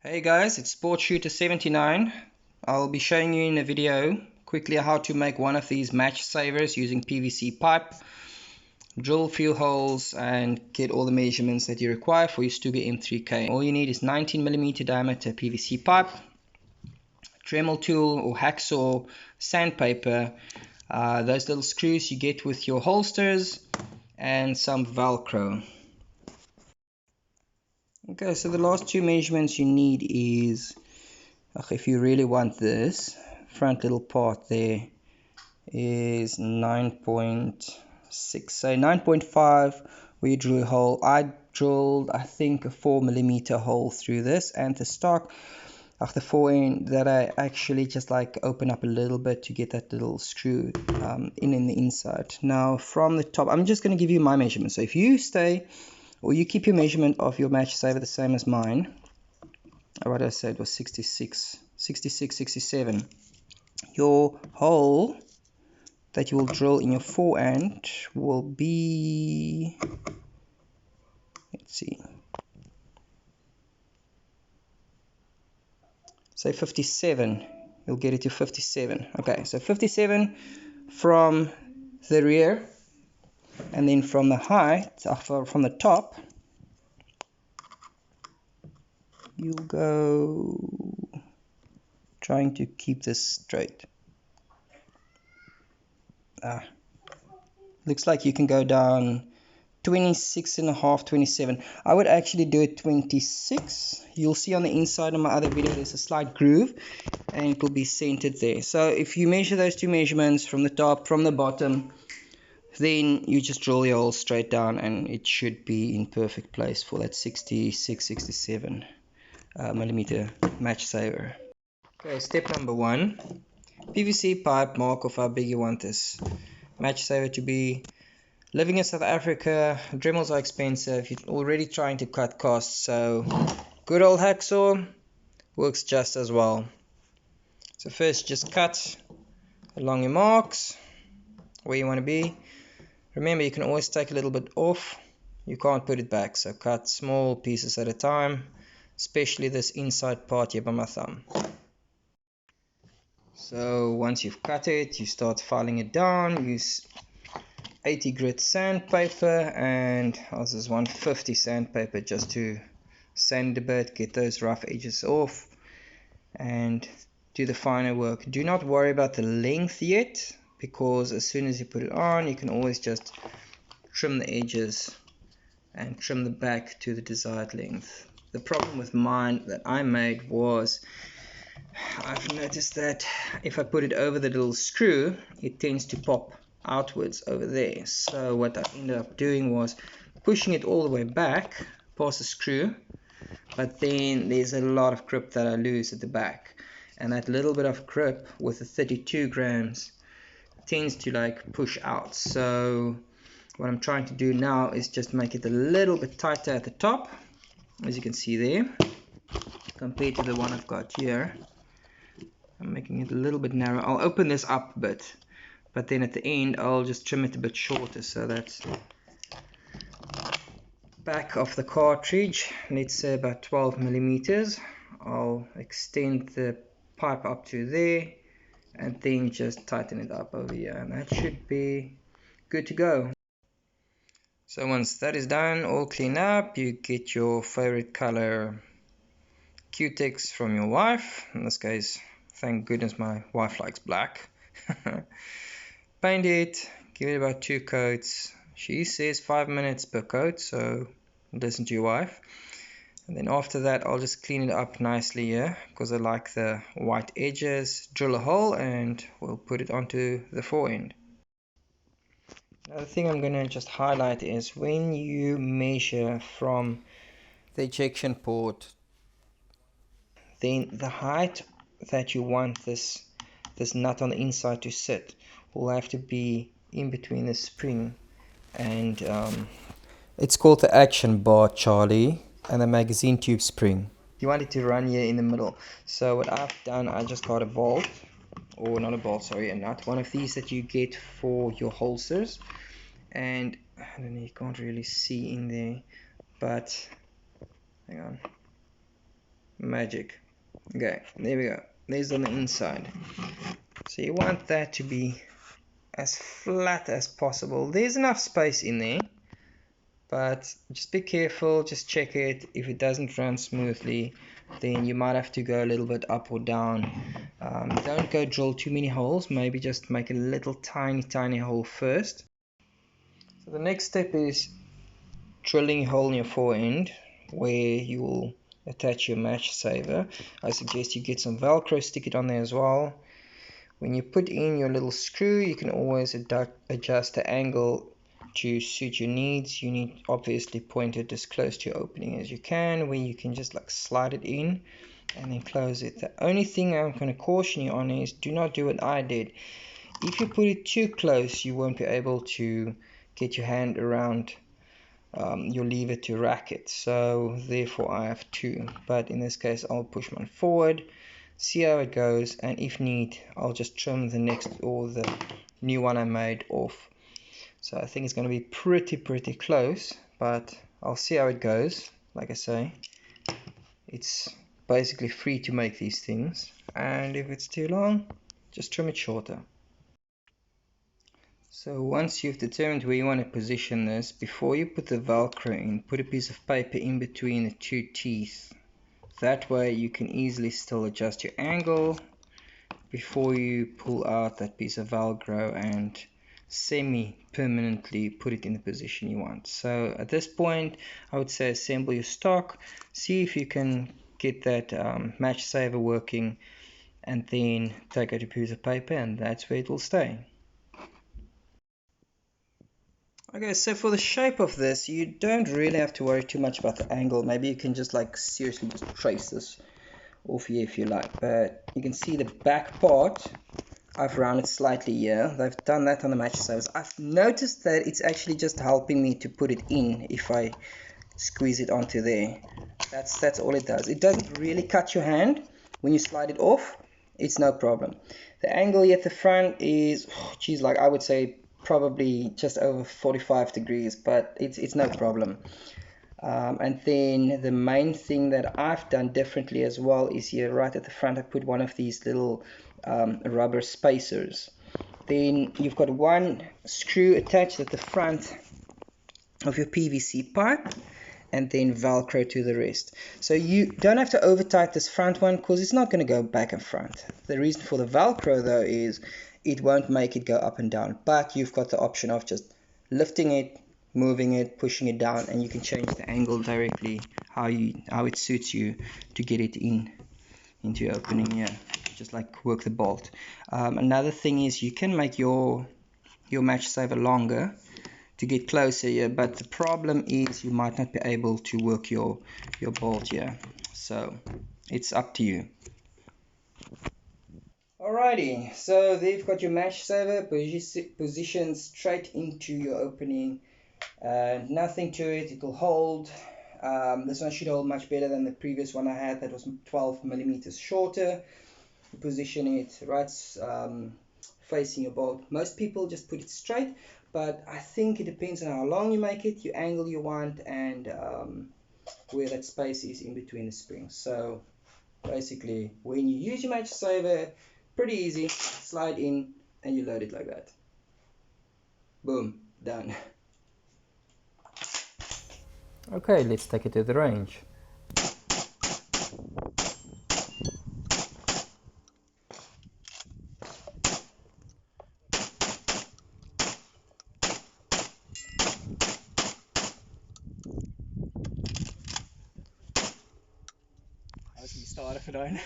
Hey guys, it's Sport Shooter 79. I'll be showing you in a video quickly how to make one of these match savers using PVC pipe, drill few holes and get all the measurements that you require for your Stuga M3K. All you need is 19mm diameter PVC pipe, Dremel tool or hacksaw, sandpaper, those little screws you get with your holsters, and some velcro. Okay, so the last two measurements you need is, if you really want this, front little part there is 9.6, so 9.5 where you drill a hole. I drilled, I think, a 4mm hole through this, and the stock of the forend that I actually just like open up a little bit to get that little screw in the inside. Now from the top, I'm just going to give you my measurement. So if you stay or you keep your measurement of your match saver the same as mine, what I said was 66, 67. Your hole that you will drill in your forend will be, let's see, say 57. You'll get it to 57. Okay, so 57 from the rear, and then from the height, from the top, you'll go, trying to keep this straight. Looks like you can go down 26.5, 27. I would actually do it 26. You'll see on the inside of my other video there's a slight groove and it will be centered there. So if you measure those two measurements from the top, from the bottom, then you just drill your hole straight down and it should be in perfect place for that 66, 67 millimeter match saver. Okay, step number 1. PVC pipe, mark off how big you want this match saver to be. Living in South Africa, Dremels are expensive. You're already trying to cut costs, so good old hacksaw works just as well. So first just cut along your marks where you want to be. Remember, you can always take a little bit off. You can't put it back, so cut small pieces at a time, especially this inside part here by my thumb. So once you've cut it, you start filing it down. Use 80 grit sandpaper, and this is 150 sandpaper just to sand a bit, get those rough edges off and do the finer work. Do not worry about the length yet, because as soon as you put it on, you can always just trim the edges and trim the back to the desired length. The problem with mine that I made was, I've noticed that if I put it over the little screw, it tends to pop outwards over there. So what I ended up doing was pushing it all the way back past the screw, but then there's a lot of grip that I lose at the back, and that little bit of grip with the 32 grams tends to like push out. So what I'm trying to do now is just make it a little bit tighter at the top, as you can see there, compared to the one I've got here. I'm making it a little bit narrow. I'll open this up a bit, but then at the end I'll just trim it a bit shorter, so that's back of the cartridge, let's say about 12 millimeters. I'll extend the pipe up to there and then just tighten it up over here, and that should be good to go. So once that is done, all clean up, you get your favorite color Q-Tex from your wife. In this case, thank goodness my wife likes black. Paint it, give it about 2 coats. She says 5 minutes per coat, so listen to your wife. And then after that, I'll just clean it up nicely here, because I like the white edges. Drill a hole and we'll put it onto the forend. Another thing I'm going to just highlight is when you measure from the ejection port, then the height that you want this nut on the inside to sit will have to be in between the spring and it's called the action bar, Charlie, and the magazine tube spring. You want it to run here in the middle. So what I've done, I just got a bolt, or not a bolt, sorry, a nut, one of these that you get for your holsters, and I don't know, you can't really see in there, but hang on, Magic. Okay, there we go. There's on the inside. So you want that to be as flat as possible. There's enough space in there, but just be careful, just check it. If it doesn't run smoothly, then you might have to go a little bit up or down. Don't go drill too many holes, maybe just make a little tiny hole first. So the next step is drilling a hole in your fore end where you will attach your match saver. I suggest you get some velcro, stick it on there as well. When you put in your little screw, you can always adjust the angle to suit your needs. You need obviously point it as close to your opening as you can, where you can just like slide it in and then close it. The only thing I'm going to caution you on is do not do what I did. If you put it too close, you won't be able to get your hand around your lever to rack it. So therefore I have two, but in this case I'll push mine forward, see how it goes, and if need I'll just trim the next or the new one I made off. So I think it's going to be pretty close, but I'll see how it goes. Like I say, it's basically free to make these things, and if it's too long, just trim it shorter. So once you've determined where you want to position this, before you put the velcro in, put a piece of paper in between the two teeth. That way you can easily still adjust your angle before you pull out that piece of velcro and semi-permanently put it in the position you want. So at this point I would say assemble your stock, see if you can get that match saver working, and then take out a piece of paper and that's where it will stay. Okay, so for the shape of this, you don't really have to worry too much about the angle. Maybe you can just like seriously just trace this off here if you like. But you can see the back part, I've rounded slightly here. They've done that on the match savers. I've noticed that it's actually just helping me to put it in if I squeeze it onto there. That's all it does. It doesn't really cut your hand when you slide it off. It's no problem. The angle here at the front is, geez, like I would say probably just over 45 degrees, but it's no problem. And then the main thing that I've done differently as well is here right at the front I put one of these little rubber spacers. Then you've got one screw attached at the front of your PVC pipe and then velcro to the rest. So you don't have to over tight this front one because it's not going to go back and front. The reason for the velcro though is it won't make it go up and down, but you've got the option of just lifting it, moving it, pushing it down, and you can change the angle directly how it suits you to get it into your opening here. Just like work the bolt. Another thing is you can make your match saver longer to get closer here, but the problem is you might not be able to work your bolt here. So it's up to you. Alrighty, so there you've got your match saver positioned straight into your opening. Nothing to it, it will hold. This one should hold much better than the previous one I had that was 12 millimeters shorter. You position it right facing your bolt. Most people just put it straight, but I think it depends on how long you make it, your angle you want, and where that space is in between the springs. So basically when you use your match saver, pretty easy, slide in and you load it like that. Boom, done. Okay, let's take it to the range. I was going to start if I don't.